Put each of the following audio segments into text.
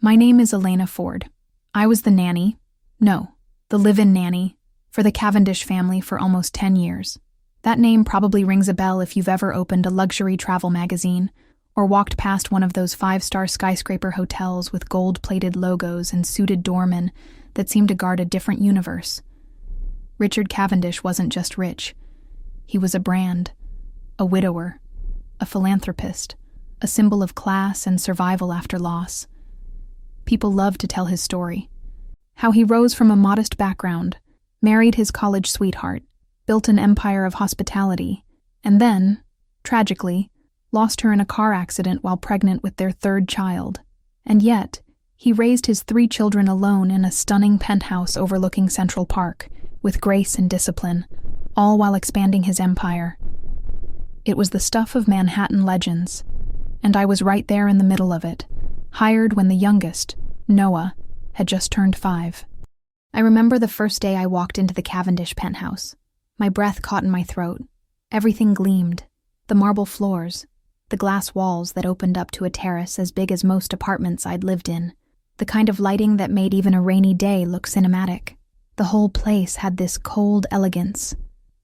My name is Elena Ford. I was the nanny, the live-in nanny, for the Cavendish family for almost 10 years. That name probably rings a bell if you've ever opened a luxury travel magazine or walked past one of those 5-star skyscraper hotels with gold-plated logos and suited doormen that seem to guard a different universe. Richard Cavendish wasn't just rich. He was a brand, a widower, a philanthropist, a symbol of class and survival after loss. People loved to tell his story. How he rose from a modest background, married his college sweetheart, built an empire of hospitality, and then, tragically, lost her in a car accident while pregnant with their 3rd child. And yet, he raised his 3 children alone in a stunning penthouse overlooking Central Park, with grace and discipline, all while expanding his empire. It was the stuff of Manhattan legends, and I was right there in the middle of it, hired when the youngest, Noah, had just turned 5. I remember the first day I walked into the Cavendish penthouse. My breath caught in my throat. Everything gleamed. The marble floors, the glass walls that opened up to a terrace as big as most apartments I'd lived in, the kind of lighting that made even a rainy day look cinematic. The whole place had this cold elegance,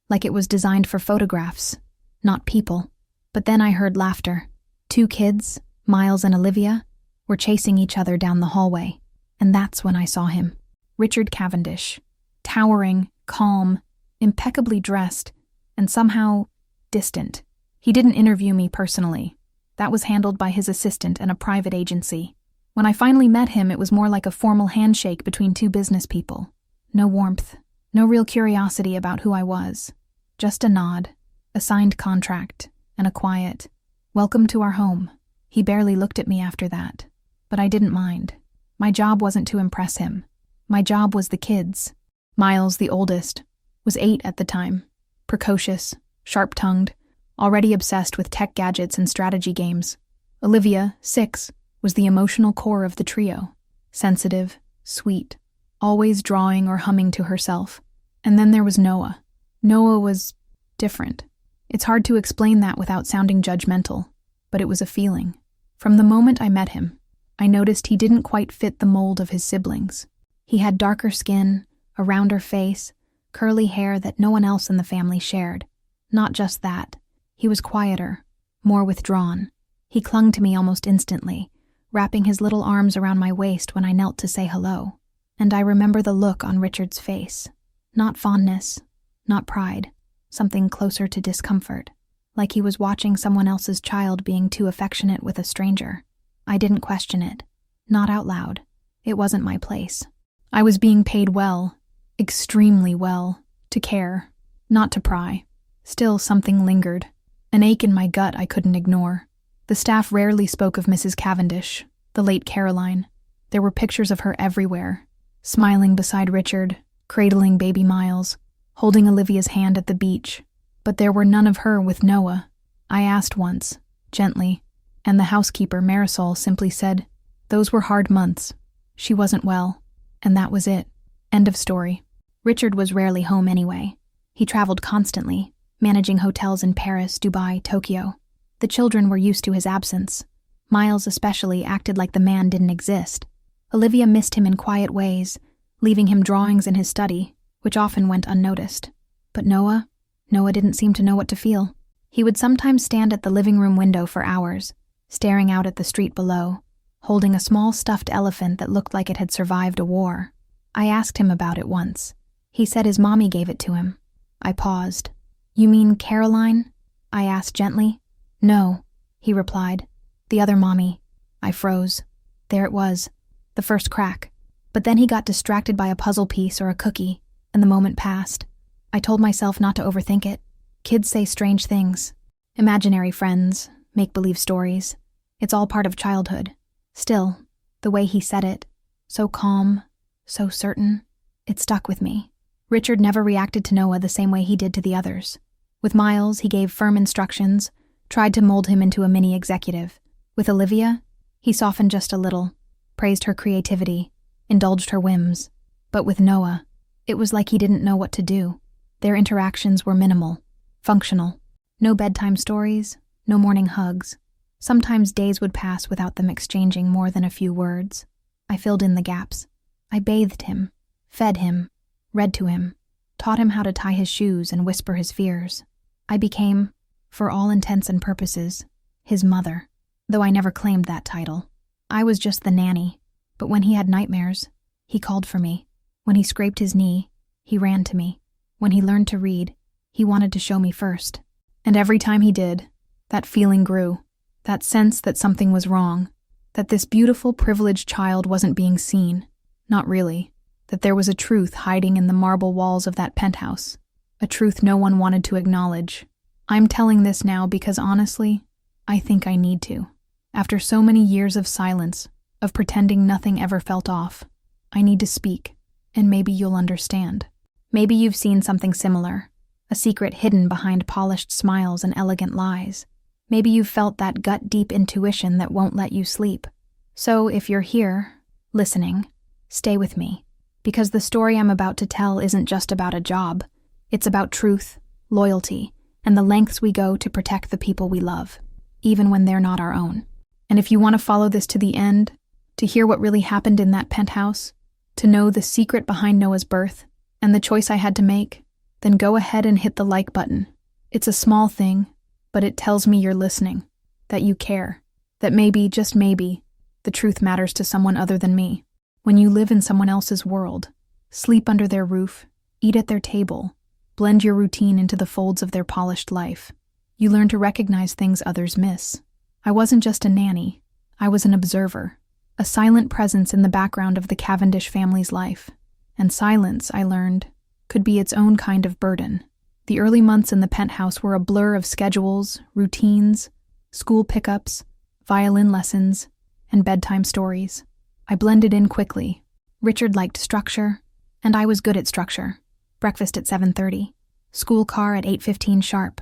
like it was designed for photographs, not people. But then I heard laughter. 2 kids, Miles and Olivia, were chasing each other down the hallway, and that's when I saw him. Richard Cavendish, towering, calm, impeccably dressed, and somehow distant. He didn't interview me personally. That was handled by his assistant and a private agency. When I finally met him, it was more like a formal handshake between 2 business people. No warmth, no real curiosity about who I was. Just a nod, a signed contract, and a quiet, "Welcome to our home." He barely looked at me after that, but I didn't mind. My job wasn't to impress him. My job was the kids. Miles, the oldest, was 8 at the time, precocious, sharp-tongued, already obsessed with tech gadgets and strategy games. Olivia, 6, was the emotional core of the trio, sensitive, sweet, always drawing or humming to herself. And then there was Noah. Noah was different. It's hard to explain that without sounding judgmental, but it was a feeling. From the moment I met him, I noticed he didn't quite fit the mold of his siblings. He had darker skin, a rounder face, curly hair that no one else in the family shared. Not just that, he was quieter, more withdrawn. He clung to me almost instantly, wrapping his little arms around my waist when I knelt to say hello. And I remember the look on Richard's face. Not fondness, not pride, something closer to discomfort, like he was watching someone else's child being too affectionate with a stranger. I didn't question it, not out loud. It wasn't my place. I was being paid well, extremely well, to care, not to pry. Still, something lingered, an ache in my gut I couldn't ignore. The staff rarely spoke of Mrs. Cavendish, the late Caroline. There were pictures of her everywhere, smiling beside Richard, cradling baby Miles, holding Olivia's hand at the beach. But there were none of her with Noah. I asked once, gently, and the housekeeper, Marisol, simply said, "Those were hard months. She wasn't well." And that was it. End of story. Richard was rarely home anyway. He traveled constantly, managing hotels in Paris, Dubai, Tokyo. The children were used to his absence. Miles especially acted like the man didn't exist. Olivia missed him in quiet ways, leaving him drawings in his study, which often went unnoticed. But Noah didn't seem to know what to feel. He would sometimes stand at the living room window for hours, staring out at the street below, holding a small stuffed elephant that looked like it had survived a war. I asked him about it once. He said his mommy gave it to him. I paused. "You mean Caroline?" I asked gently. "No," he replied. "The other mommy." I froze. There it was, the first crack. But then he got distracted by a puzzle piece or a cookie, and the moment passed. I told myself not to overthink it. Kids say strange things. Imaginary friends, make-believe stories. It's all part of childhood. Still, the way he said it, so calm, so certain, it stuck with me. Richard never reacted to Noah the same way he did to the others. With Miles, he gave firm instructions, tried to mold him into a mini executive. With Olivia, he softened just a little, praised her creativity, indulged her whims. But with Noah, it was like he didn't know what to do. Their interactions were minimal, functional. No bedtime stories, no morning hugs. Sometimes days would pass without them exchanging more than a few words. I filled in the gaps. I bathed him, fed him, read to him, taught him how to tie his shoes and whisper his fears. I became, for all intents and purposes, his mother, though I never claimed that title. I was just the nanny, but when he had nightmares, he called for me. When he scraped his knee, he ran to me. When he learned to read, he wanted to show me first. And every time he did, that feeling grew, that sense that something was wrong, that this beautiful, privileged child wasn't being seen. Not really. That there was a truth hiding in the marble walls of that penthouse, a truth no one wanted to acknowledge. I'm telling this now because honestly, I think I need to. After so many years of silence, of pretending nothing ever felt off, I need to speak, and maybe you'll understand. Maybe you've seen something similar, a secret hidden behind polished smiles and elegant lies. Maybe you've felt that gut-deep intuition that won't let you sleep. So if you're here, listening, stay with me, because the story I'm about to tell isn't just about a job. It's about truth, loyalty, and the lengths we go to protect the people we love, even when they're not our own. And if you want to follow this to the end, to hear what really happened in that penthouse, to know the secret behind Noah's birth, and the choice I had to make, then go ahead and hit the like button. It's a small thing, but it tells me you're listening, that you care, that maybe, just maybe, the truth matters to someone other than me. When you live in someone else's world, sleep under their roof, eat at their table, blend your routine into the folds of their polished life, you learn to recognize things others miss. I wasn't just a nanny, I was an observer, a silent presence in the background of the Cavendish family's life. And silence, I learned, could be its own kind of burden. The early months in the penthouse were a blur of schedules, routines, school pickups, violin lessons, and bedtime stories. I blended in quickly. Richard liked structure, and I was good at structure. Breakfast at 7:30, school car at 8:15 sharp.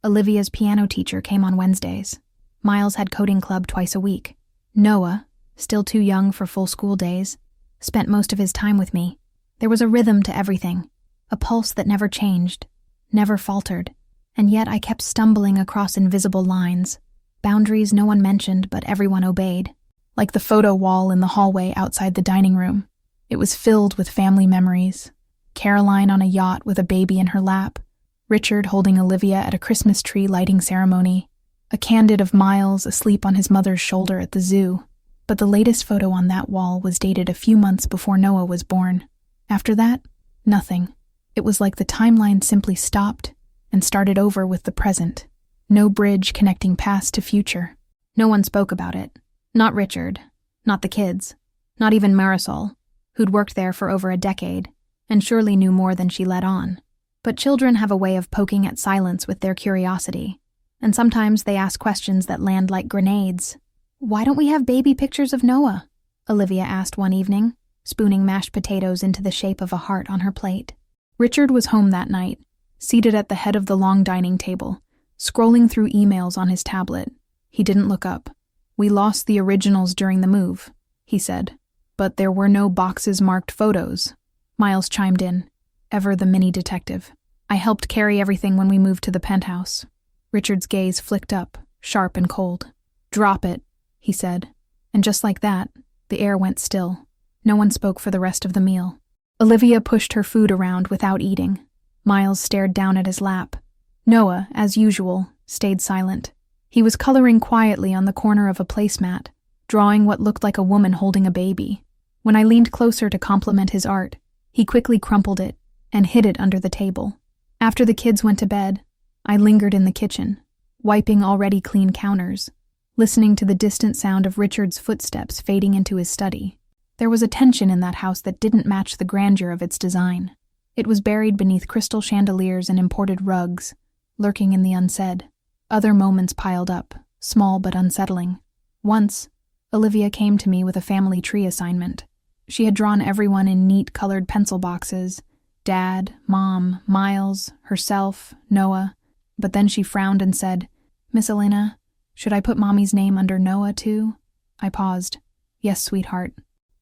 Olivia's piano teacher came on Wednesdays. Miles had coding club twice a week. Noah, still too young for full school days, spent most of his time with me. There was a rhythm to everything, a pulse that never changed, never faltered, and yet I kept stumbling across invisible lines, boundaries no one mentioned but everyone obeyed. Like the photo wall in the hallway outside the dining room. It was filled with family memories. Caroline on a yacht with a baby in her lap, Richard holding Olivia at a Christmas tree lighting ceremony, a candid of Miles asleep on his mother's shoulder at the zoo. But the latest photo on that wall was dated a few months before Noah was born. After that, nothing. It was like the timeline simply stopped and started over with the present. No bridge connecting past to future. No one spoke about it. Not Richard, not the kids, not even Marisol, who'd worked there for over a decade and surely knew more than she let on. But children have a way of poking at silence with their curiosity, and sometimes they ask questions that land like grenades. "Why don't we have baby pictures of Noah?" Olivia asked one evening, spooning mashed potatoes into the shape of a heart on her plate. Richard was home that night, seated at the head of the long dining table, scrolling through emails on his tablet. He didn't look up. "We lost the originals during the move," he said. "But there were no boxes marked photos." Miles chimed in, ever the mini detective. "I helped carry everything when we moved to the penthouse." Richard's gaze flicked up, sharp and cold. "Drop it," he said. And just like that, the air went still. No one spoke for the rest of the meal. Olivia pushed her food around without eating. Miles stared down at his lap. Noah, as usual, stayed silent. He was coloring quietly on the corner of a placemat, drawing what looked like a woman holding a baby. When I leaned closer to compliment his art, he quickly crumpled it and hid it under the table. After the kids went to bed, I lingered in the kitchen, wiping already clean counters, listening to the distant sound of Richard's footsteps fading into his study. There was a tension in that house that didn't match the grandeur of its design. It was buried beneath crystal chandeliers and imported rugs, lurking in the unsaid. Other moments piled up, small but unsettling. Once, Olivia came to me with a family tree assignment. She had drawn everyone in neat colored pencil boxes: Dad, Mom, Miles, herself, Noah. But then she frowned and said, "Miss Elena, should I put Mommy's name under Noah too?" I paused. "Yes, sweetheart.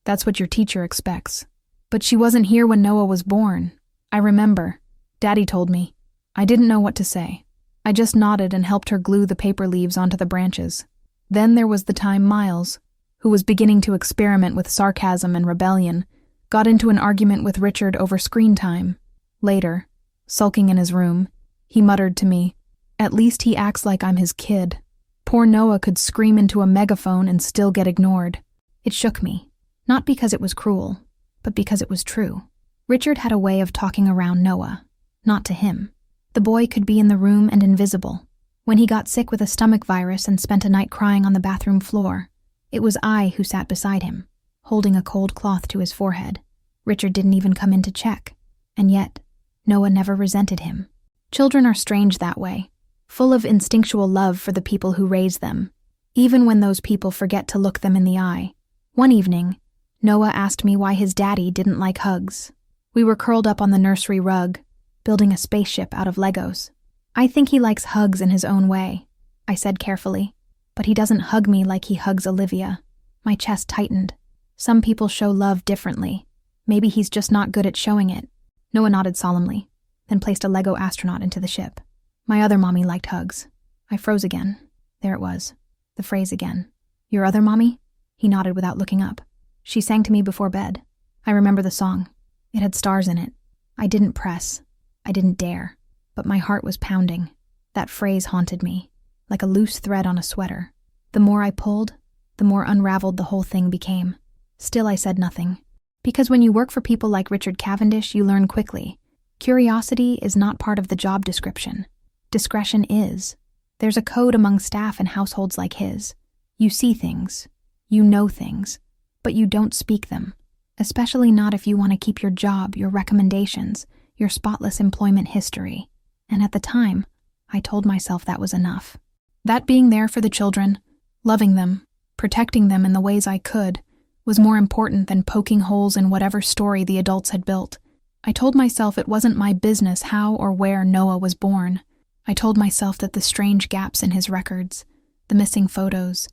That's what your teacher expects." "But she wasn't here when Noah was born." "I remember. Daddy told me." I didn't know what to say. I just nodded and helped her glue the paper leaves onto the branches. Then there was the time Miles, who was beginning to experiment with sarcasm and rebellion, got into an argument with Richard over screen time. Later, sulking in his room, he muttered to me, "At least he acts like I'm his kid." Poor Noah could scream into a megaphone and still get ignored. It shook me, not because it was cruel, but because it was true. Richard had a way of talking around Noah, not to him. The boy could be in the room and invisible. When he got sick with a stomach virus and spent a night crying on the bathroom floor, it was I who sat beside him, holding a cold cloth to his forehead. Richard didn't even come in to check, and yet, Noah never resented him. Children are strange that way, full of instinctual love for the people who raise them, even when those people forget to look them in the eye. One evening, Noah asked me why his daddy didn't like hugs. We were curled up on the nursery rug, building a spaceship out of Legos. "I think he likes hugs in his own way," I said carefully, "but he doesn't hug me like he hugs Olivia." My chest tightened. Some people show love differently. Maybe he's just not good at showing it. Noah nodded solemnly, then placed a Lego astronaut into the ship. My other mommy liked hugs. I froze again. There it was. The phrase again. "Your other mommy?" He nodded without looking up. "She sang to me before bed. I remember the song. It had stars in it. I didn't press. I didn't dare. But my heart was pounding. That phrase haunted me, like a loose thread on a sweater. The more I pulled, the more unraveled the whole thing became. Still I said nothing. Because when you work for people like Richard Cavendish, you learn quickly. Curiosity is not part of the job description. Discretion is. There's a code among staff in households like his. You see things, you know things, but you don't speak them, especially not if you want to keep your job, your recommendations, your spotless employment history. And at the time, I told myself that was enough. That being there for the children, loving them, protecting them in the ways I could, was more important than poking holes in whatever story the adults had built. I told myself it wasn't my business how or where Noah was born. I told myself that the strange gaps in his records, the missing photos,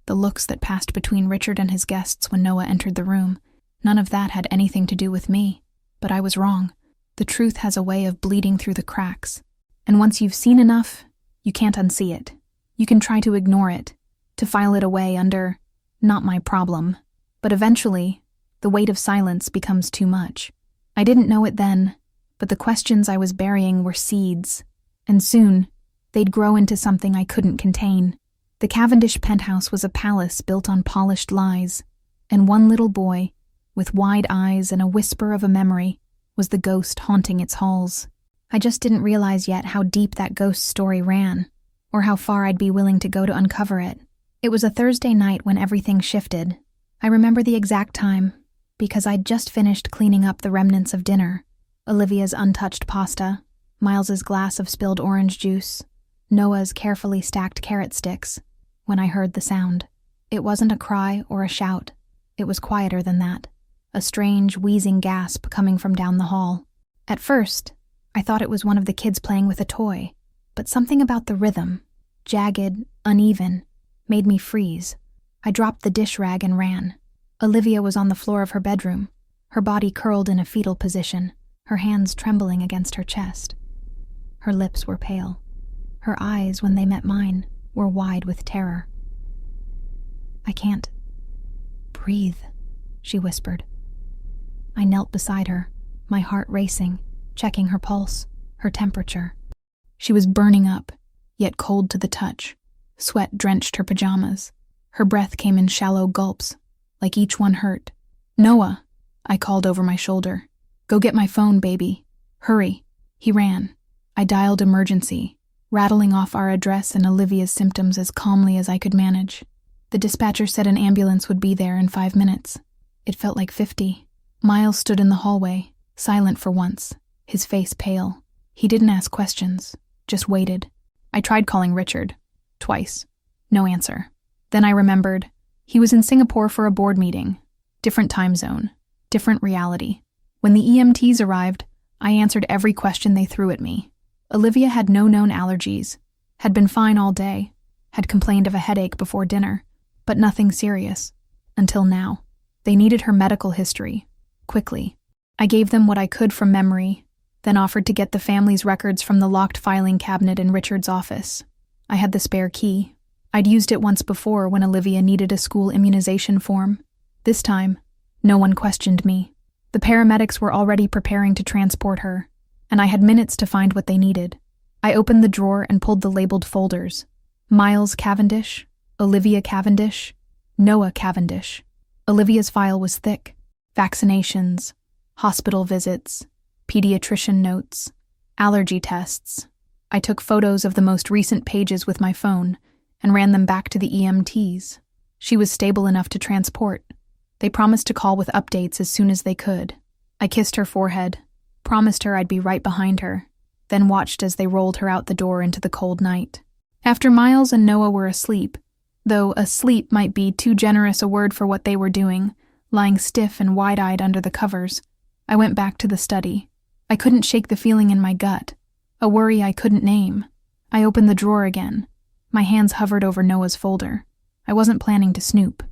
the looks that passed between Richard and his guests when Noah entered the room, none of that had anything to do with me. But I was wrong. The truth has a way of bleeding through the cracks. And once you've seen enough, you can't unsee it. You can try to ignore it, to file it away under, "not my problem." But eventually, the weight of silence becomes too much. I didn't know it then, but the questions I was burying were seeds. And soon, they'd grow into something I couldn't contain. The Cavendish penthouse was a palace built on polished lies, and one little boy, with wide eyes and a whisper of a memory, was the ghost haunting its halls. I just didn't realize yet how deep that ghost story ran, or how far I'd be willing to go to uncover it. It was a Thursday night when everything shifted. I remember the exact time, because I'd just finished cleaning up the remnants of dinner. Olivia's untouched pasta, Miles's glass of spilled orange juice, Noah's carefully stacked carrot sticks, when I heard the sound. It wasn't a cry or a shout. It was quieter than that, a strange, wheezing gasp coming from down the hall. At first, I thought it was one of the kids playing with a toy, but something about the rhythm, jagged, uneven, made me freeze. I dropped the dish rag and ran. Olivia was on the floor of her bedroom, her body curled in a fetal position, her hands trembling against her chest. Her lips were pale. Her eyes, when they met mine, were wide with terror. "I can't breathe," she whispered. I knelt beside her, my heart racing, checking her pulse, her temperature. She was burning up, yet cold to the touch. Sweat drenched her pajamas. Her breath came in shallow gulps, like each one hurt. "Noah," I called over my shoulder. "Go get my phone, baby. Hurry." He ran. I dialed emergency, rattling off our address and Olivia's symptoms as calmly as I could manage. The dispatcher said an ambulance would be there in 5 minutes. It felt like 50. Miles stood in the hallway, silent for once, his face pale. He didn't ask questions, just waited. I tried calling Richard, twice. No answer. Then I remembered. He was in Singapore for a board meeting. Different time zone, different reality. When the EMTs arrived, I answered every question they threw at me. Olivia had no known allergies, had been fine all day, had complained of a headache before dinner, but nothing serious. Until now. They needed her medical history, quickly. I gave them what I could from memory, then offered to get the family's records from the locked filing cabinet in Richard's office. I had the spare key. I'd used it once before when Olivia needed a school immunization form. This time, no one questioned me. The paramedics were already preparing to transport her, and I had minutes to find what they needed. I opened the drawer and pulled the labeled folders. Miles Cavendish, Olivia Cavendish, Noah Cavendish. Olivia's file was thick. Vaccinations, hospital visits, pediatrician notes, allergy tests. I took photos of the most recent pages with my phone and ran them back to the EMTs. She was stable enough to transport. They promised to call with updates as soon as they could. I kissed her forehead, promised her I'd be right behind her, then watched as they rolled her out the door into the cold night. After Miles and Noah were asleep, though asleep might be too generous a word for what they were doing, lying stiff and wide-eyed under the covers, I went back to the study. I couldn't shake the feeling in my gut, a worry I couldn't name. I opened the drawer again. My hands hovered over Noah's folder. I wasn't planning to snoop.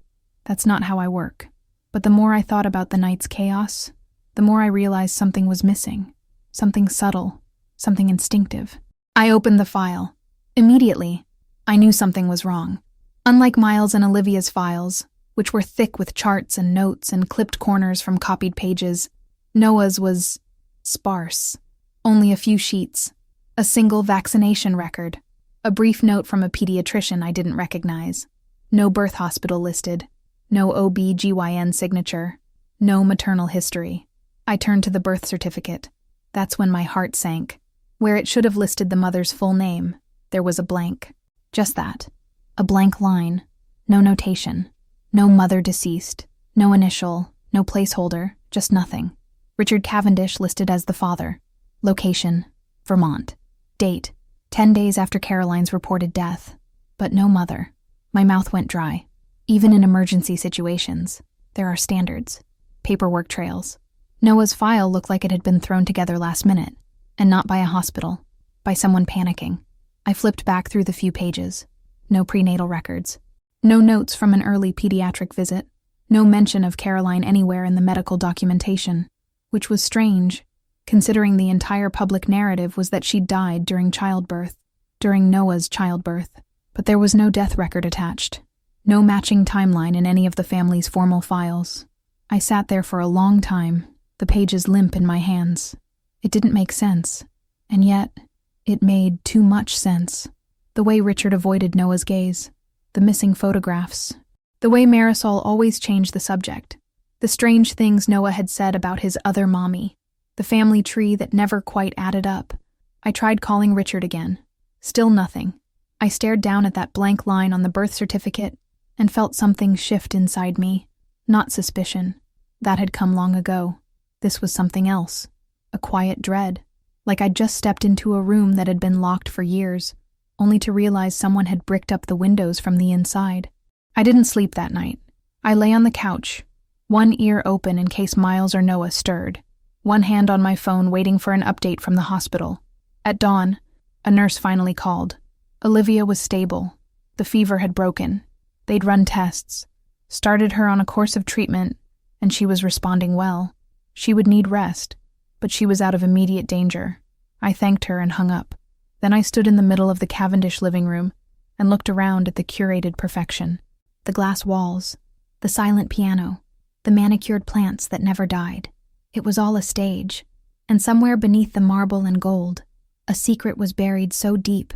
That's not how I work. But the more I thought about the night's chaos, the more I realized something was missing. Something subtle, something instinctive. I opened the file. Immediately, I knew something was wrong. Unlike Miles and Olivia's files, which were thick with charts and notes and clipped corners from copied pages, Noah's was sparse. Only a few sheets, a single vaccination record, a brief note from a pediatrician I didn't recognize, no birth hospital listed, no OB/GYN signature, no maternal history. I turned to the birth certificate. That's when my heart sank. Where it should have listed the mother's full name, there was a blank. Just that. A blank line. No notation. No mother deceased. No initial. No placeholder. Just nothing. Richard Cavendish listed as the father. Location: Vermont. Date: 10 days after Caroline's reported death. But no mother. My mouth went dry. Even in emergency situations, there are standards. Paperwork trails. Noah's file looked like it had been thrown together last minute, and not by a hospital, by someone panicking. I flipped back through the few pages. No prenatal records. No notes from an early pediatric visit. No mention of Caroline anywhere in the medical documentation, which was strange, considering the entire public narrative was that she died during childbirth, during Noah's childbirth. But there was no death record attached. No matching timeline in any of the family's formal files. I sat there for a long time, the pages limp in my hands. It didn't make sense, and yet it made too much sense. The way Richard avoided Noah's gaze, the missing photographs, the way Marisol always changed the subject, the strange things Noah had said about his other mommy, the family tree that never quite added up. I tried calling Richard again. Still nothing. I stared down at that blank line on the birth certificate and felt something shift inside me. Not suspicion. That had come long ago. This was something else. A quiet dread. Like I'd just stepped into a room that had been locked for years, only to realize someone had bricked up the windows from the inside. I didn't sleep that night. I lay on the couch, one ear open in case Miles or Noah stirred, one hand on my phone waiting for an update from the hospital. At dawn, a nurse finally called. Olivia was stable. The fever had broken. They'd run tests, started her on a course of treatment, and she was responding well. She would need rest, but she was out of immediate danger. I thanked her and hung up. Then I stood in the middle of the Cavendish living room and looked around at the curated perfection. The glass walls, the silent piano, the manicured plants that never died. It was all a stage, and somewhere beneath the marble and gold, a secret was buried so deep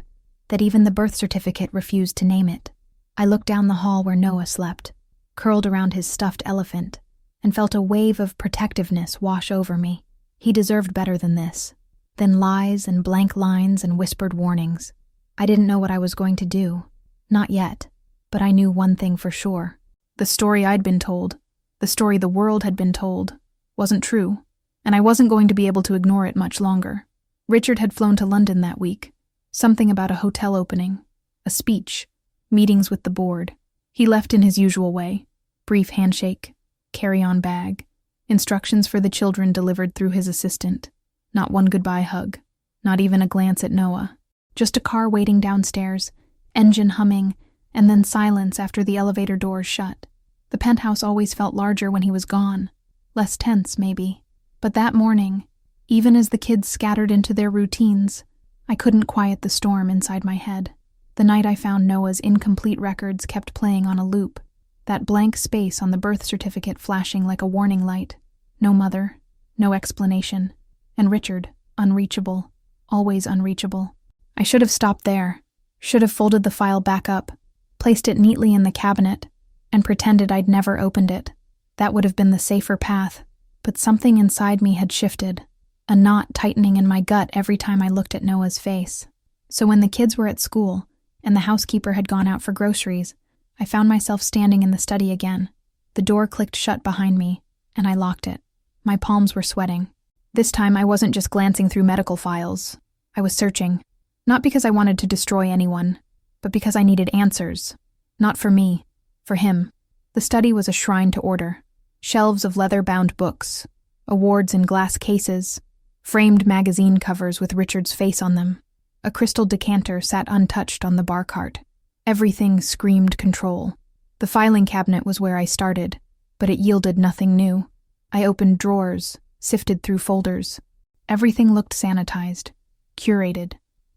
that even the birth certificate refused to name it. I looked down the hall where Noah slept, curled around his stuffed elephant, and felt a wave of protectiveness wash over me. He deserved better than this, than lies and blank lines and whispered warnings. I didn't know what I was going to do. Not yet, but I knew one thing for sure. The story I'd been told, the story the world had been told, wasn't true, and I wasn't going to be able to ignore it much longer. Richard had flown to London that week. Something about a hotel opening, a speech, meetings with the board. He left in his usual way. Brief handshake, carry-on bag, instructions for the children delivered through his assistant. Not one goodbye hug, not even a glance at Noah. Just a car waiting downstairs, engine humming, and then silence after the elevator doors shut. The penthouse always felt larger when he was gone. Less tense, maybe. But that morning, even as the kids scattered into their routines, I couldn't quiet the storm inside my head. The night I found Noah's incomplete records kept playing on a loop, that blank space on the birth certificate flashing like a warning light. No mother, no explanation, and Richard, unreachable, always unreachable. I should have stopped there, should have folded the file back up, placed it neatly in the cabinet, and pretended I'd never opened it. That would have been the safer path, but something inside me had shifted, a knot tightening in my gut every time I looked at Noah's face. So when the kids were at school, and the housekeeper had gone out for groceries, I found myself standing in the study again. The door clicked shut behind me, and I locked it. My palms were sweating. This time I wasn't just glancing through medical files. I was searching, not because I wanted to destroy anyone, but because I needed answers. Not for me, for him. The study was a shrine to order. Shelves of leather-bound books, awards in glass cases, framed magazine covers with Richard's face on them. A crystal decanter sat untouched on the bar cart. Everything screamed control. The filing cabinet was where I started, but it yielded nothing new. I opened drawers, sifted through folders. Everything looked sanitized, curated,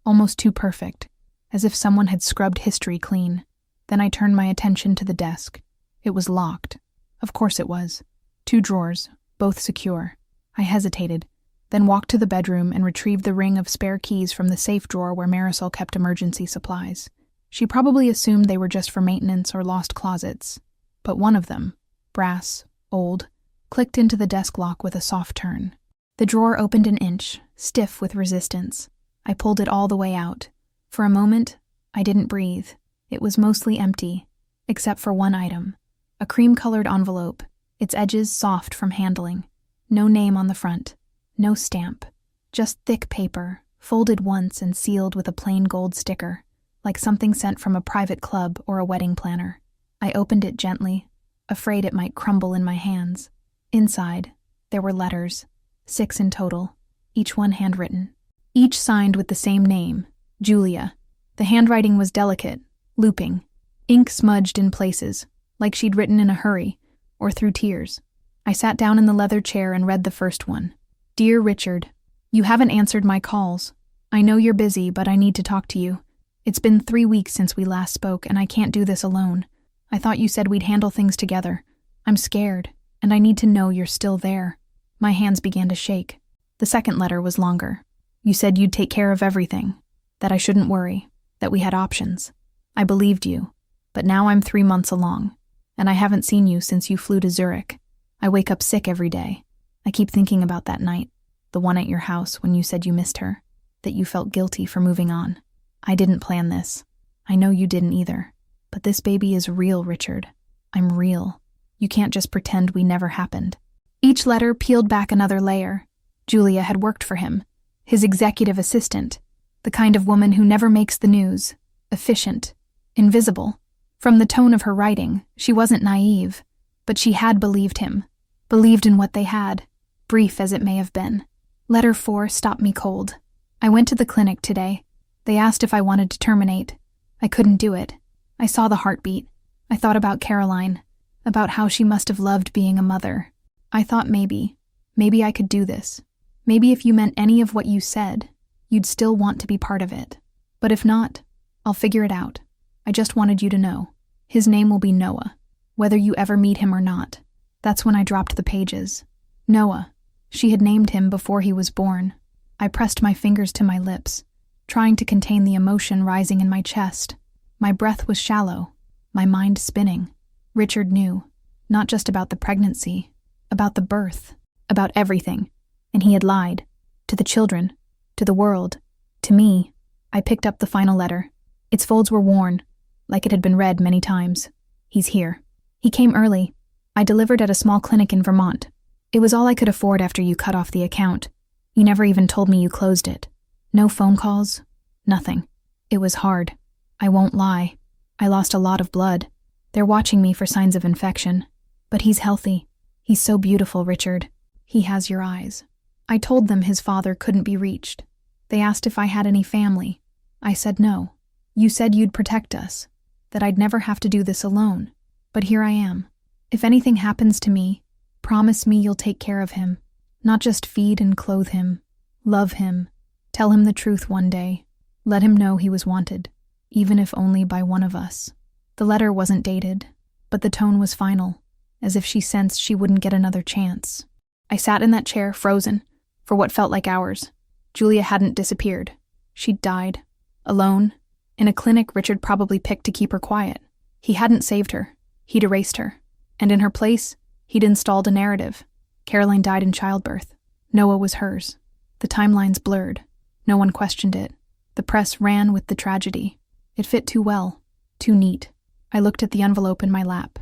almost too perfect, as if someone had scrubbed history clean. Then I turned my attention to the desk. It was locked. Of course it was. 2 drawers, both secure. I hesitated, then walked to the bedroom and retrieved the ring of spare keys from the safe drawer where Marisol kept emergency supplies. She probably assumed they were just for maintenance or lost closets. But one of them, brass, old, clicked into the desk lock with a soft turn. The drawer opened an inch, stiff with resistance. I pulled it all the way out. For a moment, I didn't breathe. It was mostly empty, except for one item. A cream-colored envelope, its edges soft from handling. No name on the front. No stamp. Just thick paper, folded once and sealed with a plain gold sticker, like something sent from a private club or a wedding planner. I opened it gently, afraid it might crumble in my hands. Inside, there were letters, 6 in total, each one handwritten. Each signed with the same name, Julia. The handwriting was delicate, looping, ink smudged in places, like she'd written in a hurry, or through tears. I sat down in the leather chair and read the first one. Dear Richard, you haven't answered my calls. I know you're busy, but I need to talk to you. It's been 3 weeks since we last spoke, and I can't do this alone. I thought you said we'd handle things together. I'm scared, and I need to know you're still there. My hands began to shake. The second letter was longer. You said you'd take care of everything, that I shouldn't worry, that we had options. I believed you, but now I'm 3 months along, and I haven't seen you since you flew to Zurich. I wake up sick every day. I keep thinking about that night, the one at your house when you said you missed her, that you felt guilty for moving on. I didn't plan this. I know you didn't either. But this baby is real, Richard. I'm real. You can't just pretend we never happened. Each letter peeled back another layer. Julia had worked for him, his executive assistant, the kind of woman who never makes the news, efficient, invisible. From the tone of her writing, she wasn't naive, but she had believed him, believed in what they had, brief as it may have been. Letter 4 stopped me cold. I went to the clinic today. They asked if I wanted to terminate. I couldn't do it. I saw the heartbeat. I thought about Caroline, about how she must have loved being a mother. I thought maybe I could do this. Maybe if you meant any of what you said, you'd still want to be part of it. But if not, I'll figure it out. I just wanted you to know. His name will be Noah, whether you ever meet him or not. That's when I dropped the pages. Noah. She had named him before he was born. I pressed my fingers to my lips, trying to contain the emotion rising in my chest. My breath was shallow, my mind spinning. Richard knew, not just about the pregnancy, about the birth, about everything. And he had lied. To the children, to the world, to me. I picked up the final letter. Its folds were worn, like it had been read many times. He's here. He came early. I delivered at a small clinic in Vermont. It was all I could afford after you cut off the account. You never even told me you closed it. No phone calls, nothing. It was hard. I won't lie. I lost a lot of blood. They're watching me for signs of infection. But he's healthy. He's so beautiful, Richard. He has your eyes. I told them his father couldn't be reached. They asked if I had any family. I said no. You said you'd protect us, that I'd never have to do this alone. But here I am. If anything happens to me, promise me you'll take care of him. Not just feed and clothe him. Love him. Tell him the truth one day. Let him know he was wanted. even if only by one of us. The letter wasn't dated, but the tone was final, as if she sensed she wouldn't get another chance. I sat in that chair, frozen, for what felt like hours. Julia hadn't disappeared. She'd died. Alone, in a clinic Richard probably picked to keep her quiet. He hadn't saved her. He'd erased her. And in her place, he'd installed a narrative. Caroline died in childbirth. Noah was hers. The timelines blurred. No one questioned it. The press ran with the tragedy. It fit too well, too neat. I looked at the envelope in my lap,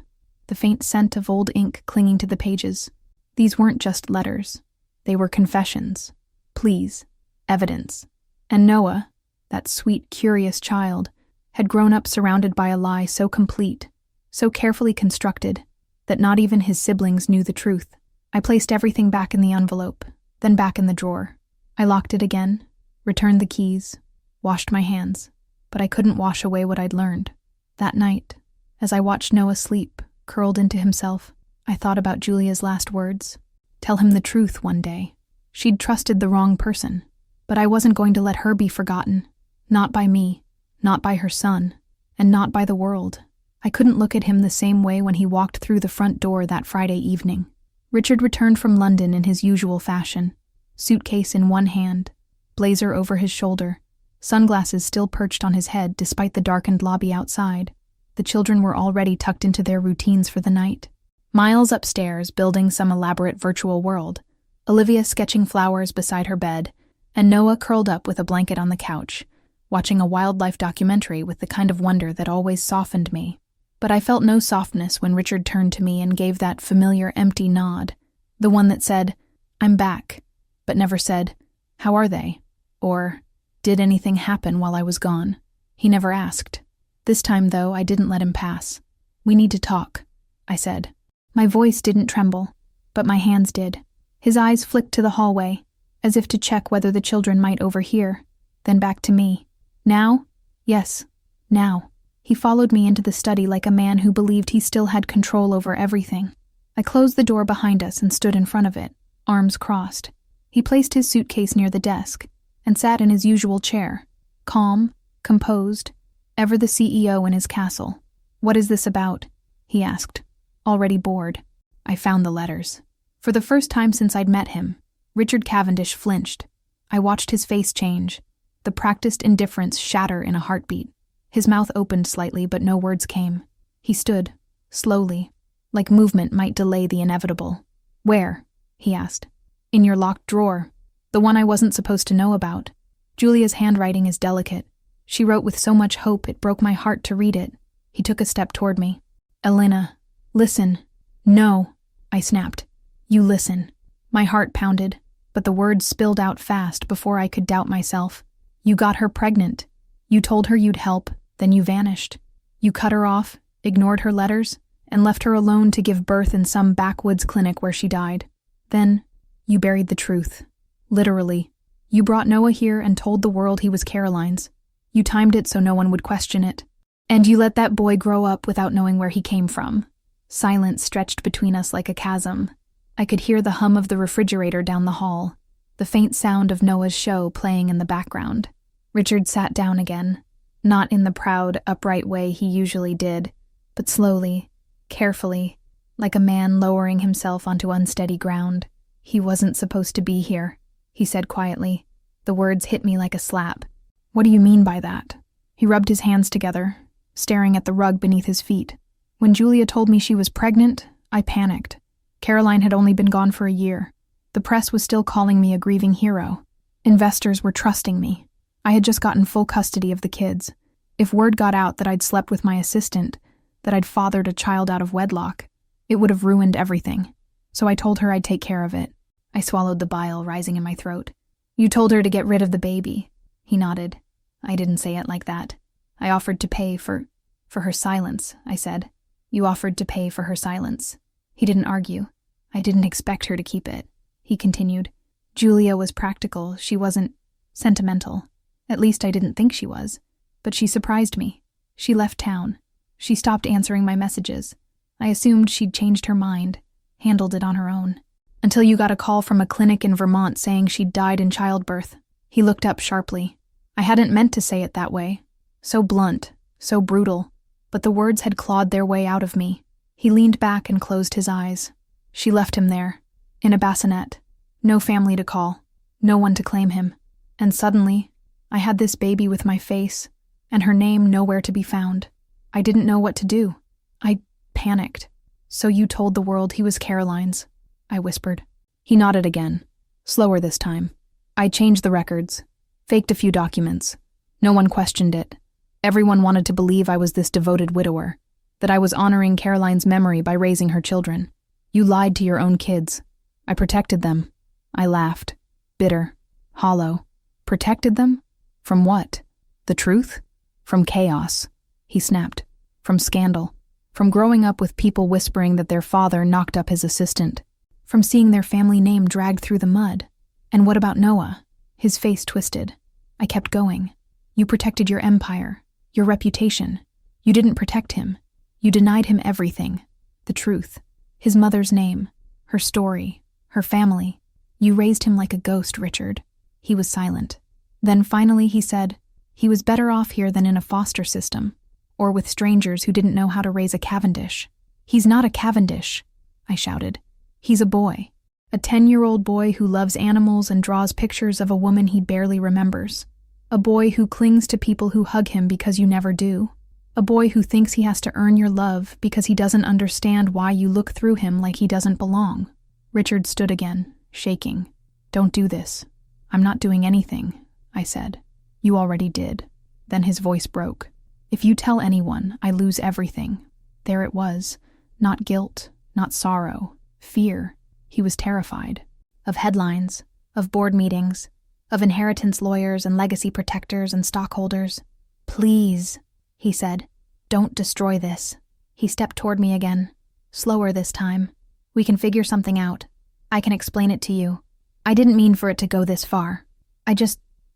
the faint scent of old ink clinging to the pages. These weren't just letters. They were confessions, pleas, evidence. And Noah, that sweet, curious child, had grown up surrounded by a lie so complete, so carefully constructed, that not even his siblings knew the truth. I placed everything back in the envelope, then back in the drawer. I locked it again, returned the keys, washed my hands, but I couldn't wash away what I'd learned. That night, as I watched Noah sleep, curled into himself, I thought about Julia's last words. Tell him the truth one day. She'd trusted the wrong person, but I wasn't going to let her be forgotten. Not by me, not by her son, and not by the world. I couldn't look at him the same way when he walked through the front door that Friday evening. Richard returned from London in his usual fashion, suitcase in one hand, blazer over his shoulder, sunglasses still perched on his head despite the darkened lobby outside. The children were already tucked into their routines for the night. Miles upstairs, building some elaborate virtual world, Olivia sketching flowers beside her bed, and Noah curled up with a blanket on the couch, watching a wildlife documentary with the kind of wonder that always softened me. But I felt no softness when Richard turned to me and gave that familiar empty nod, the one that said, "I'm back," but never said, "How are they?" or, "Did anything happen while I was gone?" He never asked. This time, though, I didn't let him pass. "We need to talk," I said. My voice didn't tremble, but my hands did. His eyes flicked to the hallway, as if to check whether the children might overhear, then back to me. "Now?" "Yes, now." He followed me into the study like a man who believed he still had control over everything. I closed the door behind us and stood in front of it, arms crossed. He placed his suitcase near the desk and sat in his usual chair, calm, composed, ever the CEO in his castle. "What is this about?" he asked, already bored. I found the letters. For the first time since I'd met him, Richard Cavendish flinched. I watched his face change, the practiced indifference shatter in a heartbeat. His mouth opened slightly, but no words came. He stood, slowly, like movement might delay the inevitable. "Where?" he asked. "In your locked drawer, the one I wasn't supposed to know about." Julia's handwriting is delicate. She wrote with so much hope it broke my heart to read it. He took a step toward me. "Elena, listen." "No," I snapped. "You listen." My heart pounded, but the words spilled out fast before I could doubt myself. "You got her pregnant. You told her you'd help, then you vanished. You cut her off, ignored her letters, and left her alone to give birth in some backwoods clinic where she died. Then, you buried the truth. Literally. You brought Noah here and told the world he was Caroline's. You timed it so no one would question it. And you let that boy grow up without knowing where he came from." Silence stretched between us like a chasm. I could hear the hum of the refrigerator down the hall, the faint sound of Noah's show playing in the background. Richard sat down again, not in the proud, upright way he usually did, but slowly, carefully, like a man lowering himself onto unsteady ground. "He wasn't supposed to be here," he said quietly. The words hit me like a slap. "What do you mean by that?" He rubbed his hands together, staring at the rug beneath his feet. "When Julia told me she was pregnant, I panicked. Caroline had only been gone for a year. The press was still calling me a grieving hero. Investors were trusting me. I had just gotten full custody of the kids. If word got out that I'd slept with my assistant, that I'd fathered a child out of wedlock, it would have ruined everything. So I told her I'd take care of it." I swallowed the bile rising in my throat. "You told her to get rid of the baby." He nodded. "I didn't say it like that. I offered to pay for her silence," I said. "You offered to pay for her silence." He didn't argue. "I didn't expect her to keep it," he continued. "Julia was practical. She wasn't sentimental. At least I didn't think she was. But she surprised me. She left town. She stopped answering my messages. I assumed she'd changed her mind, handled it on her own. Until you got a call from a clinic in Vermont saying she'd died in childbirth." He looked up sharply. I hadn't meant to say it that way. So blunt, so brutal, but the words had clawed their way out of me. He leaned back and closed his eyes. She left him there, in a bassinet. No family to call, no one to claim him. And suddenly, I had this baby with my face, and her name nowhere to be found. I didn't know what to do. I panicked. "So you told the world he was Caroline's," I whispered. He nodded again, slower this time. I changed the records, faked a few documents. No one questioned it. Everyone wanted to believe I was this devoted widower, that I was honoring Caroline's memory by raising her children. "You lied to your own kids." "I protected them." I laughed, bitter, hollow. Protected them? From what? The truth? From chaos, he snapped. From scandal. From growing up with people whispering that their father knocked up his assistant. From seeing their family name dragged through the mud. And what about Noah? His face twisted. I kept going. "You protected your empire, your reputation. You didn't protect him. You denied him everything. The truth. His mother's name. Her story. Her family. You raised him like a ghost, Richard." He was silent. Then finally he said, "He was better off here than in a foster system, or with strangers who didn't know how to raise a Cavendish." "He's not a Cavendish," I shouted. "He's a boy. A 10-year-old boy who loves animals and draws pictures of a woman he barely remembers. A boy who clings to people who hug him because you never do. A boy who thinks he has to earn your love because he doesn't understand why you look through him like he doesn't belong." Richard stood again, shaking. "Don't do this." "I'm not doing anything," I said. "You already did." Then his voice broke. "If you tell anyone, I lose everything." There it was. Not guilt, not sorrow. Fear. He was terrified. Of headlines, of board meetings, of inheritance lawyers and legacy protectors and stockholders. "Please," he said, "don't destroy this." He stepped toward me again, slower this time. "We can figure something out. I can explain it to you. I didn't mean for it to go this far.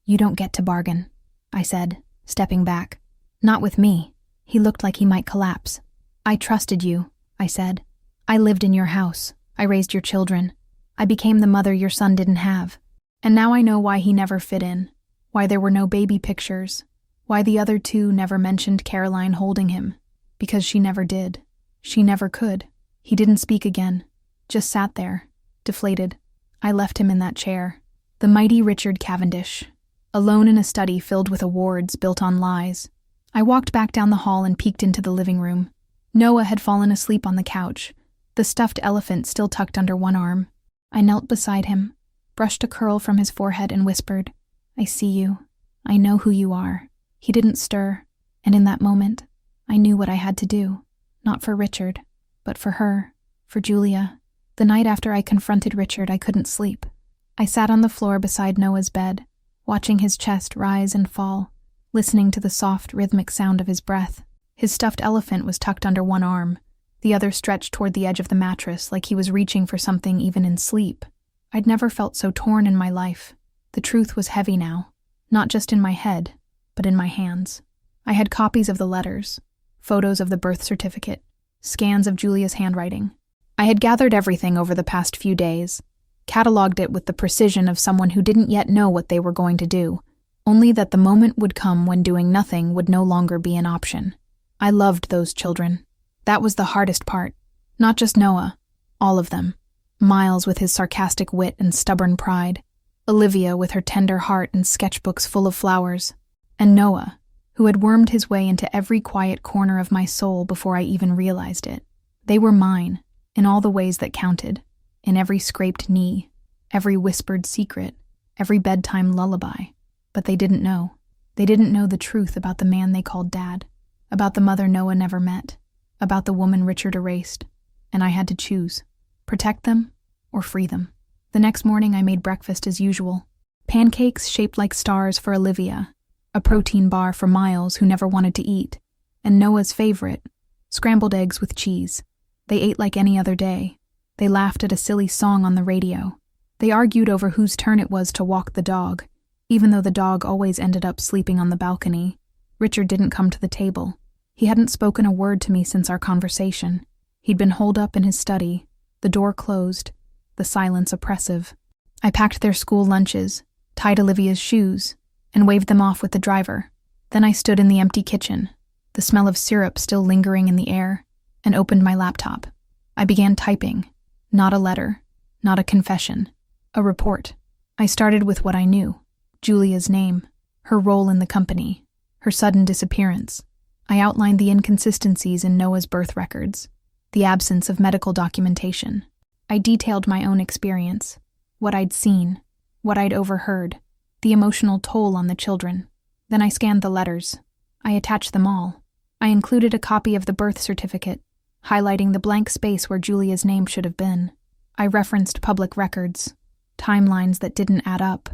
You don't get to bargain," I said, stepping back. "Not with me." He looked like he might collapse. "I trusted you," I said. "I lived in your house. I raised your children. I became the mother your son didn't have. And now I know why he never fit in, why there were no baby pictures, why the other two never mentioned Caroline holding him. Because she never did. She never could." He didn't speak again, just sat there, deflated. I left him in that chair, the mighty Richard Cavendish, alone in a study filled with awards built on lies. I walked back down the hall and peeked into the living room. Noah had fallen asleep on the couch, the stuffed elephant still tucked under one arm. I knelt beside him, brushed a curl from his forehead and whispered, "I see you. I know who you are." He didn't stir, and in that moment, I knew what I had to do. Not for Richard, but for her, for Julia. The night after I confronted Richard, I couldn't sleep. I sat on the floor beside Noah's bed, watching his chest rise and fall, listening to the soft, rhythmic sound of his breath. His stuffed elephant was tucked under one arm, the other stretched toward the edge of the mattress like he was reaching for something even in sleep. I'd never felt so torn in my life. The truth was heavy now, not just in my head, but in my hands. I had copies of the letters, photos of the birth certificate, scans of Julia's handwriting. I had gathered everything over the past few days, catalogued it with the precision of someone who didn't yet know what they were going to do, only that the moment would come when doing nothing would no longer be an option. I loved those children. That was the hardest part. Not just Noah, all of them. Miles with his sarcastic wit and stubborn pride, Olivia with her tender heart and sketchbooks full of flowers, and Noah, who had wormed his way into every quiet corner of my soul before I even realized it. They were mine, in all the ways that counted, in every scraped knee, every whispered secret, every bedtime lullaby. But they didn't know. They didn't know the truth about the man they called Dad, about the mother Noah never met, about the woman Richard erased, and I had to choose, protect them or free them. The next morning I made breakfast as usual. Pancakes shaped like stars for Olivia, a protein bar for Miles who never wanted to eat, and Noah's favorite, scrambled eggs with cheese. They ate like any other day. They laughed at a silly song on the radio. They argued over whose turn it was to walk the dog, even though the dog always ended up sleeping on the balcony. Richard didn't come to the table. He hadn't spoken a word to me since our conversation. He'd been holed up in his study, the door closed, the silence oppressive. I packed their school lunches, tied Olivia's shoes, and waved them off with the driver. Then I stood in the empty kitchen, the smell of syrup still lingering in the air, and opened my laptop. I began typing. Not a letter, not a confession, a report. I started with what I knew: Julia's name, her role in the company, her sudden disappearance. I outlined the inconsistencies in Noah's birth records, the absence of medical documentation. I detailed my own experience, what I'd seen, what I'd overheard, the emotional toll on the children. Then I scanned the letters. I attached them all. I included a copy of the birth certificate, highlighting the blank space where Julia's name should have been. I referenced public records, timelines that didn't add up,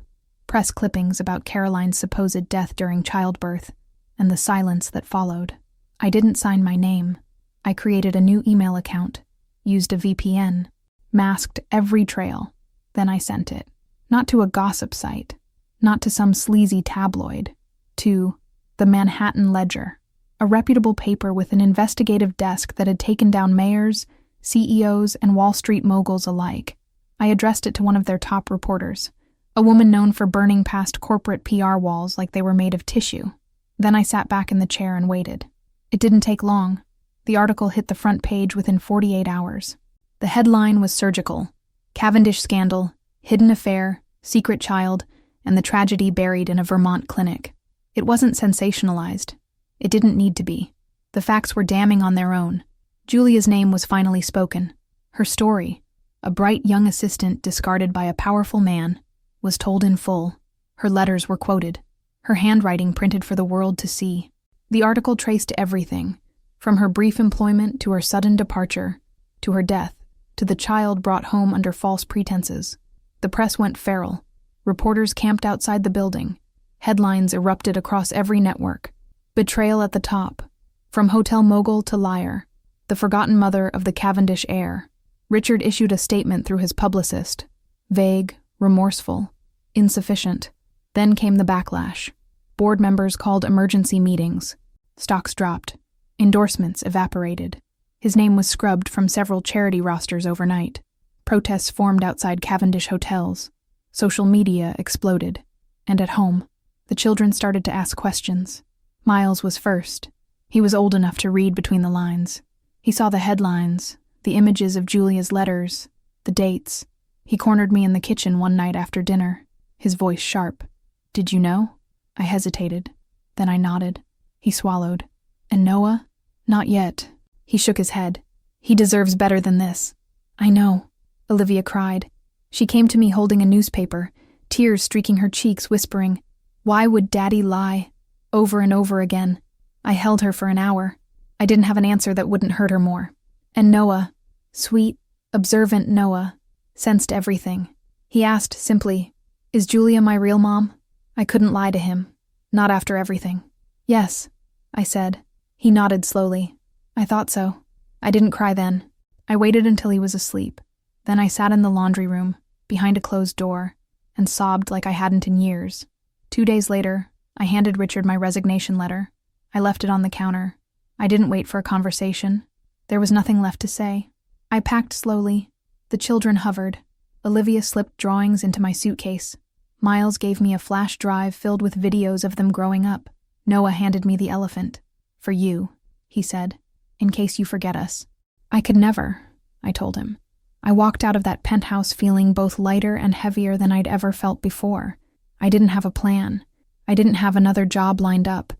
press clippings about Caroline's supposed death during childbirth, and the silence that followed. I didn't sign my name. I created a new email account, used a VPN, masked every trail. Then I sent it. Not to a gossip site, not to some sleazy tabloid, to the Manhattan Ledger, a reputable paper with an investigative desk that had taken down mayors, CEOs, and Wall Street moguls alike. I addressed it to one of their top reporters, a woman known for burning past corporate PR walls like they were made of tissue. Then I sat back in the chair and waited. It didn't take long. The article hit the front page within 48 hours. The headline was surgical: Cavendish scandal, hidden affair, secret child, and the tragedy buried in a Vermont clinic. It wasn't sensationalized. It didn't need to be. The facts were damning on their own. Julia's name was finally spoken. Her story, a bright young assistant discarded by a powerful man, was told in full. Her letters were quoted, her handwriting printed for the world to see. The article traced everything, from her brief employment to her sudden departure, to her death, to the child brought home under false pretenses. The press went feral. Reporters camped outside the building. Headlines erupted across every network. Betrayal at the top, from hotel mogul to liar, the forgotten mother of the Cavendish heir. Richard issued a statement through his publicist. Vague, remorseful, insufficient. Then came the backlash. Board members called emergency meetings. Stocks dropped. Endorsements evaporated. His name was scrubbed from several charity rosters overnight. Protests formed outside Cavendish hotels. Social media exploded. And at home, the children started to ask questions. Miles was first. He was old enough to read between the lines. He saw the headlines, the images of Julia's letters, the dates. He cornered me in the kitchen one night after dinner, his voice sharp. "Did you know?" I hesitated. Then I nodded. He swallowed. "And Noah?" "Not yet." He shook his head. "He deserves better than this." "I know," Olivia cried. She came to me holding a newspaper, tears streaking her cheeks, whispering, "Why would Daddy lie?" Over and over again. I held her for an hour. I didn't have an answer that wouldn't hurt her more. And Noah, sweet, observant Noah, sensed everything. He asked simply, "Is Julia my real mom?" I couldn't lie to him. Not after everything. "Yes," I said. He nodded slowly. "I thought so." I didn't cry then. I waited until he was asleep. Then I sat in the laundry room, behind a closed door, and sobbed like I hadn't in years. 2 days later, I handed Richard my resignation letter. I left it on the counter. I didn't wait for a conversation. There was nothing left to say. I packed slowly. The children hovered. Olivia slipped drawings into my suitcase. Miles gave me a flash drive filled with videos of them growing up. Noah handed me the elephant. "For you," he said, "in case you forget us." I could never, I told him. I walked out of that penthouse feeling both lighter and heavier than I'd ever felt before. I didn't have a plan. I didn't have another job lined up,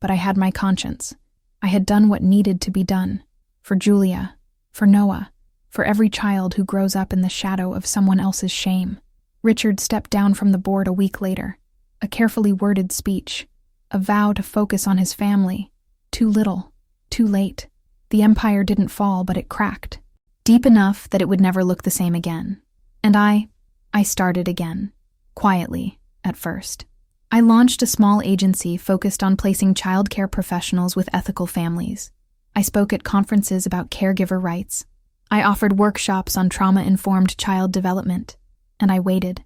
but I had my conscience. I had done what needed to be done. For Julia, for Noah, for every child who grows up in the shadow of someone else's shame. Richard stepped down from the board a week later. A carefully worded speech. A vow to focus on his family. Too little. Too late. The empire didn't fall, but it cracked. Deep enough that it would never look the same again. And I started again. Quietly, at first. I launched a small agency focused on placing childcare professionals with ethical families. I spoke at conferences about caregiver rights. I offered workshops on trauma-informed child development. And I waited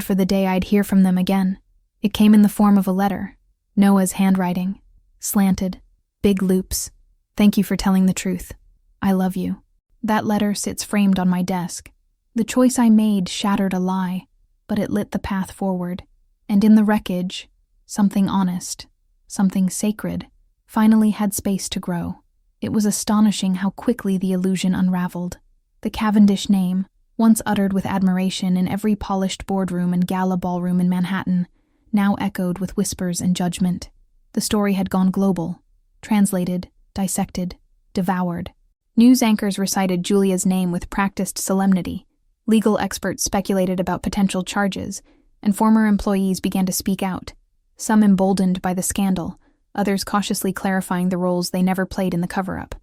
for the day I'd hear from them again. It came in the form of a letter. Noah's handwriting. Slanted. Big loops. "Thank you for telling the truth. I love you." That letter sits framed on my desk. The choice I made shattered a lie, but it lit the path forward. And in the wreckage, something honest. something sacred, finally had space to grow. It was astonishing how quickly the illusion unraveled. The Cavendish name, once uttered with admiration in every polished boardroom and gala ballroom in Manhattan, now echoed with whispers and judgment. The story had gone global, translated, dissected, devoured. News anchors recited Julia's name with practiced solemnity. Legal experts speculated about potential charges, and former employees began to speak out, some emboldened by the scandal, others cautiously clarifying the roles they never played in the cover-up.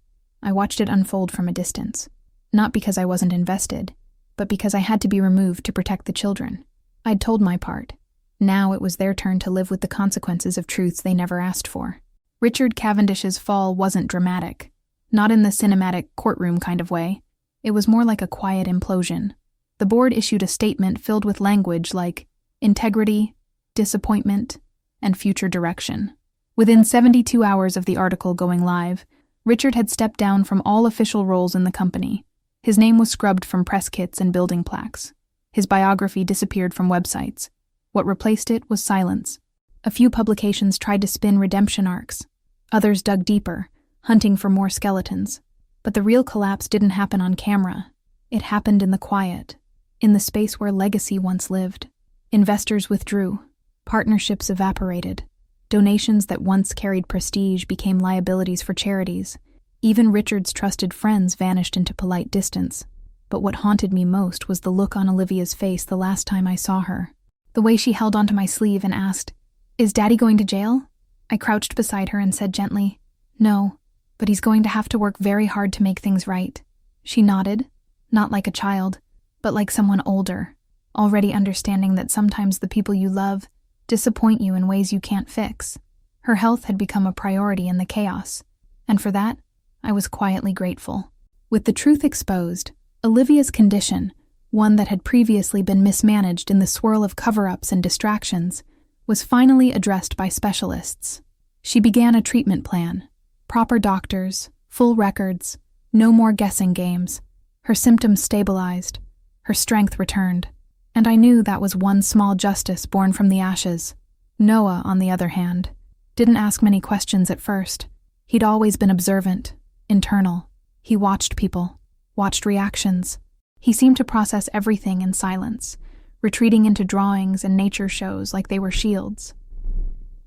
I watched it unfold from a distance, not because I wasn't invested, but because I had to be removed to protect the children. I'd told my part. Now it was their turn to live with the consequences of truths they never asked for. Richard Cavendish's fall wasn't dramatic, not in the cinematic courtroom kind of way. It was more like a quiet implosion. The board issued a statement filled with language like integrity, disappointment, and future direction. Within 72 hours of the article going live, Richard had stepped down from all official roles in the company. His name was scrubbed from press kits and building plaques. His biography disappeared from websites. What replaced it was silence. A few publications tried to spin redemption arcs. Others dug deeper, hunting for more skeletons. But the real collapse didn't happen on camera. It happened in the quiet, in the space where legacy once lived. Investors withdrew. Partnerships evaporated. Donations that once carried prestige became liabilities for charities. Even Richard's trusted friends vanished into polite distance. But what haunted me most was the look on Olivia's face the last time I saw her. The way she held onto my sleeve and asked, "Is Daddy going to jail?" I crouched beside her and said gently, "No, but he's going to have to work very hard to make things right." She nodded, not like a child, but like someone older, already understanding that sometimes the people you love disappoint you in ways you can't fix. Her health had become a priority in the chaos, and for that, I was quietly grateful. With the truth exposed, Olivia's condition, one that had previously been mismanaged in the swirl of cover-ups and distractions, was finally addressed by specialists. She began a treatment plan. Proper doctors, full records, no more guessing games. Her symptoms stabilized. Her strength returned. And I knew that was one small justice born from the ashes. Noah, on the other hand, didn't ask many questions at first. He'd always been observant, internal. He watched people, watched reactions. He seemed to process everything in silence, retreating into drawings and nature shows like they were shields.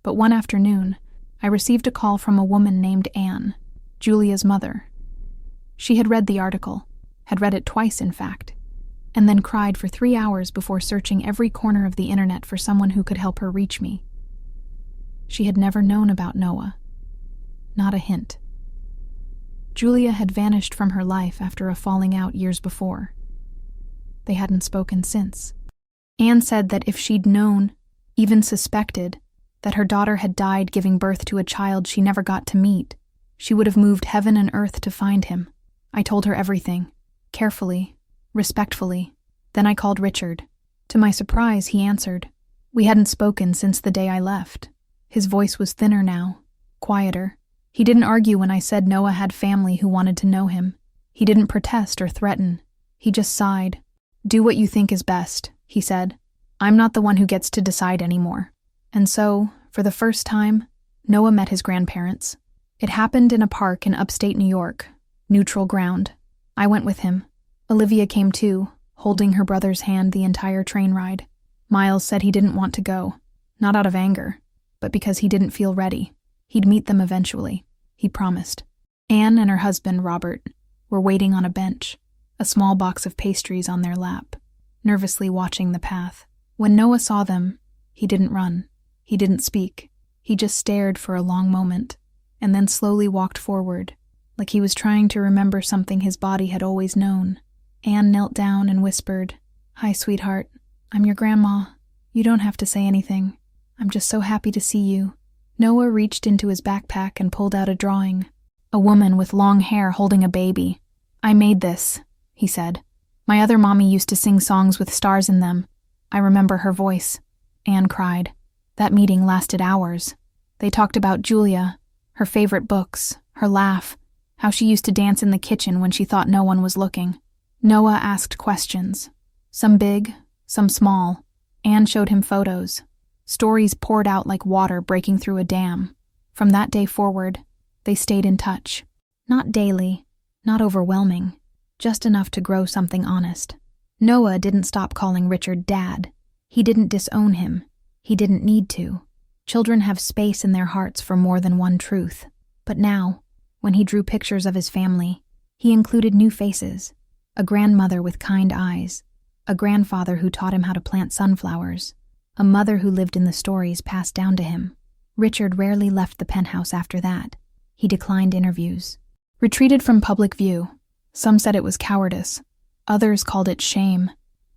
But one afternoon, I received a call from a woman named Anne, Julia's mother. She had read the article, had read it twice in fact, and then cried for 3 hours before searching every corner of the internet for someone who could help her reach me. She had never known about Noah. Not a hint. Julia had vanished from her life after a falling out years before. They hadn't spoken since. Anne said that if she'd known, even suspected, that her daughter had died giving birth to a child she never got to meet, she would have moved heaven and earth to find him. I told her everything, carefully, respectfully. Then I called Richard. To my surprise, he answered. We hadn't spoken since the day I left. His voice was thinner now, quieter. He didn't argue when I said Noah had family who wanted to know him. He didn't protest or threaten. He just sighed. "Do what you think is best," he said. "I'm not the one who gets to decide anymore." And so, for the first time, Noah met his grandparents. It happened in a park in upstate New York, neutral ground. I went with him. Olivia came too, holding her brother's hand the entire train ride. Miles said he didn't want to go, not out of anger, but because he didn't feel ready. He'd meet them eventually, he promised. Anne and her husband, Robert, were waiting on a bench, a small box of pastries on their lap, nervously watching the path. When Noah saw them, he didn't run. He didn't speak. He just stared for a long moment, and then slowly walked forward, like he was trying to remember something his body had always known. Anne knelt down and whispered, "Hi, sweetheart. I'm your grandma. You don't have to say anything. I'm just so happy to see you." Noah reached into his backpack and pulled out a drawing. A woman with long hair holding a baby. "I made this," he said. "My other mommy used to sing songs with stars in them. I remember her voice." Anne cried. That meeting lasted hours. They talked about Julia, her favorite books, her laugh, how she used to dance in the kitchen when she thought no one was looking. Noah asked questions, some big, some small. Anne showed him photos. Stories poured out like water breaking through a dam. From that day forward, they stayed in touch. Not daily, not overwhelming, just enough to grow something honest. Noah didn't stop calling Richard Dad. He didn't disown him. He didn't need to. Children have space in their hearts for more than one truth. But now, when he drew pictures of his family, he included new faces. A grandmother with kind eyes, a grandfather who taught him how to plant sunflowers, a mother who lived in the stories passed down to him. Richard rarely left the penthouse after that. He declined interviews. Retreated from public view. Some said it was cowardice. Others called it shame.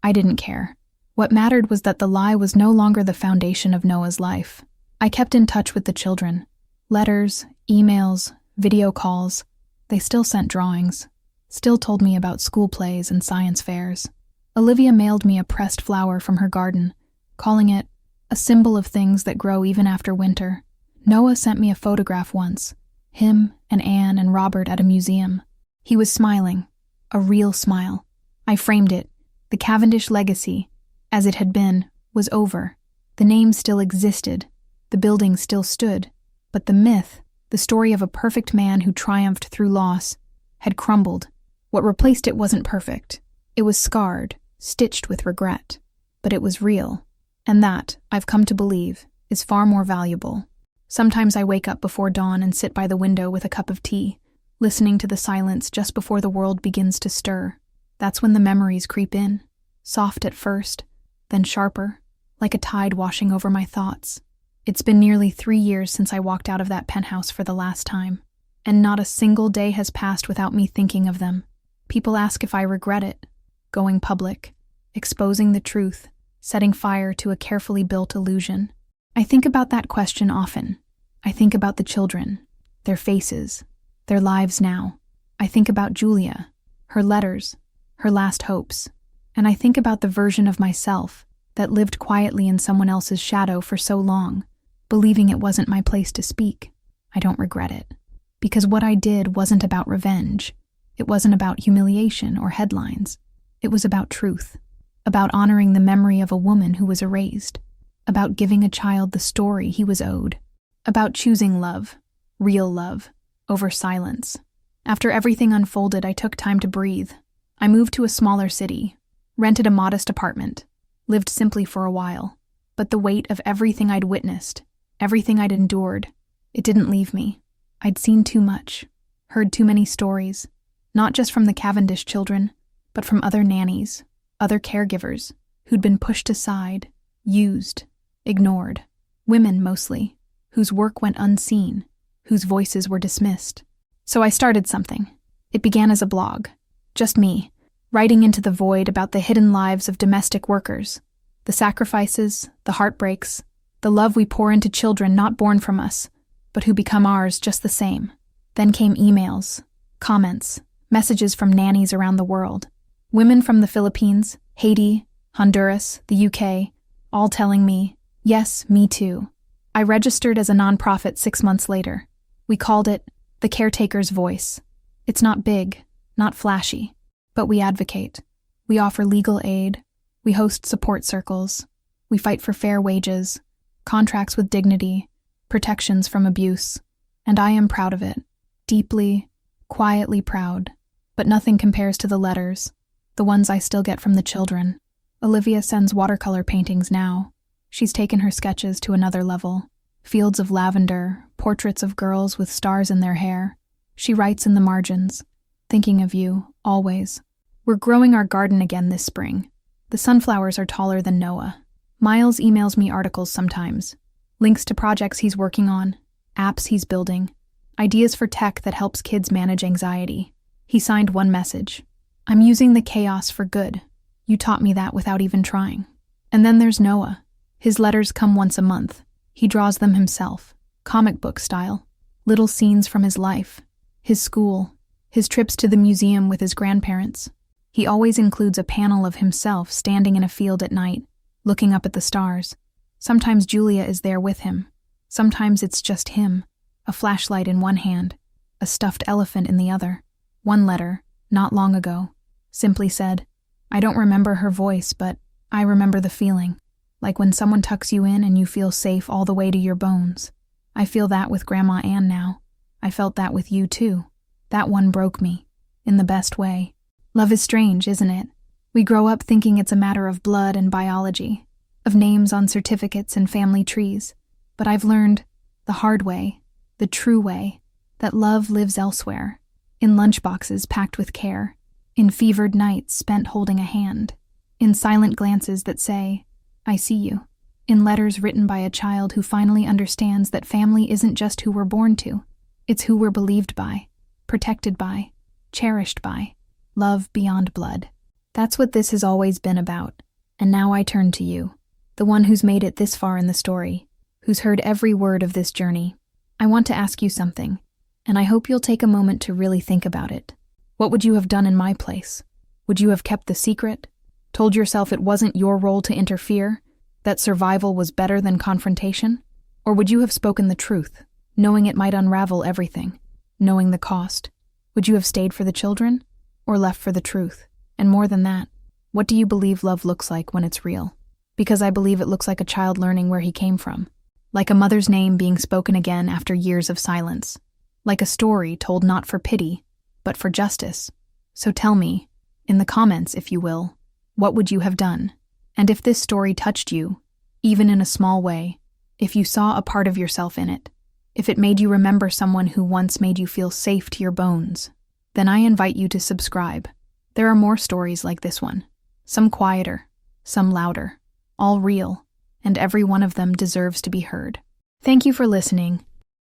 I didn't care. What mattered was that the lie was no longer the foundation of Noah's life. I kept in touch with the children. Letters, emails, video calls. They still sent drawings. Still told me about school plays and science fairs. Olivia mailed me a pressed flower from her garden, calling it a symbol of things that grow even after winter. Noah sent me a photograph once. Him and Anne and Robert at a museum. He was smiling. A real smile. I framed it. The Cavendish legacy, as it had been, was over. The name still existed. The building still stood. But the myth, the story of a perfect man who triumphed through loss, had crumbled. What replaced it wasn't perfect. It was scarred, stitched with regret. But it was real. And that, I've come to believe, is far more valuable. Sometimes I wake up before dawn and sit by the window with a cup of tea, listening to the silence just before the world begins to stir. That's when the memories creep in, soft at first, then sharper, like a tide washing over my thoughts. It's been nearly 3 years since I walked out of that penthouse for the last time, and not a single day has passed without me thinking of them. People ask if I regret it. Going public, exposing the truth, setting fire to a carefully built illusion. I think about that question often. I think about the children, their faces, their lives now. I think about Julia, her letters, her last hopes. And I think about the version of myself that lived quietly in someone else's shadow for so long, believing it wasn't my place to speak. I don't regret it. Because what I did wasn't about revenge. It wasn't about humiliation or headlines. It was about truth. About honoring the memory of a woman who was erased. About giving a child the story he was owed. About choosing love, real love, over silence. After everything unfolded, I took time to breathe. I moved to a smaller city, rented a modest apartment, lived simply for a while. But the weight of everything I'd witnessed, everything I'd endured, it didn't leave me. I'd seen too much, heard too many stories, not just from the Cavendish children, but from other nannies, other caregivers, who'd been pushed aside, used, ignored. Women, mostly, whose work went unseen, whose voices were dismissed. So I started something. It began as a blog. Just me, writing into the void about the hidden lives of domestic workers, the sacrifices, the heartbreaks, the love we pour into children not born from us, but who become ours just the same. Then came emails, comments, messages from nannies around the world. Women from the Philippines, Haiti, Honduras, the UK, all telling me, yes, me too. I registered as a nonprofit 6 months later. We called it The Caretaker's Voice. It's not big, not flashy, but we advocate. We offer legal aid. We host support circles. We fight for fair wages, contracts with dignity, protections from abuse. And I am proud of it. Deeply, quietly proud. But nothing compares to the letters, the ones I still get from the children. Olivia sends watercolor paintings now. She's taken her sketches to another level. Fields of lavender, portraits of girls with stars in their hair. She writes in the margins, thinking of you, always. We're growing our garden again this spring. The sunflowers are taller than Noah. Miles emails me articles sometimes. Links to projects he's working on, apps he's building, ideas for tech that helps kids manage anxiety. He signed one message. I'm using the chaos for good. You taught me that without even trying. And then there's Noah. His letters come once a month. He draws them himself, comic book style. Little scenes from his life, his school, his trips to the museum with his grandparents. He always includes a panel of himself standing in a field at night, looking up at the stars. Sometimes Julia is there with him. Sometimes it's just him, a flashlight in one hand, a stuffed elephant in the other. One letter, not long ago, simply said, I don't remember her voice, but I remember the feeling, like when someone tucks you in and you feel safe all the way to your bones. I feel that with Grandma Ann now. I felt that with you too. That one broke me. In the best way. Love is strange, isn't it? We grow up thinking it's a matter of blood and biology, of names on certificates and family trees. But I've learned, the hard way, the true way, that love lives elsewhere, in lunchboxes packed with care, in fevered nights spent holding a hand, in silent glances that say, I see you, in letters written by a child who finally understands that family isn't just who we're born to, it's who we're believed by, protected by, cherished by, love beyond blood. That's what this has always been about, and now I turn to you, the one who's made it this far in the story, who's heard every word of this journey. I want to ask you something, and I hope you'll take a moment to really think about it. What would you have done in my place? Would you have kept the secret? Told yourself it wasn't your role to interfere? That survival was better than confrontation? Or would you have spoken the truth, knowing it might unravel everything, knowing the cost? Would you have stayed for the children? Or left for the truth? And more than that, what do you believe love looks like when it's real? Because I believe it looks like a child learning where he came from. Like a mother's name being spoken again after years of silence. Like a story told not for pity, but for justice. So tell me, in the comments if you will, what would you have done? And if this story touched you, even in a small way, if you saw a part of yourself in it, if it made you remember someone who once made you feel safe to your bones, then I invite you to subscribe. There are more stories like this one, some quieter, some louder, all real, and every one of them deserves to be heard. Thank you for listening.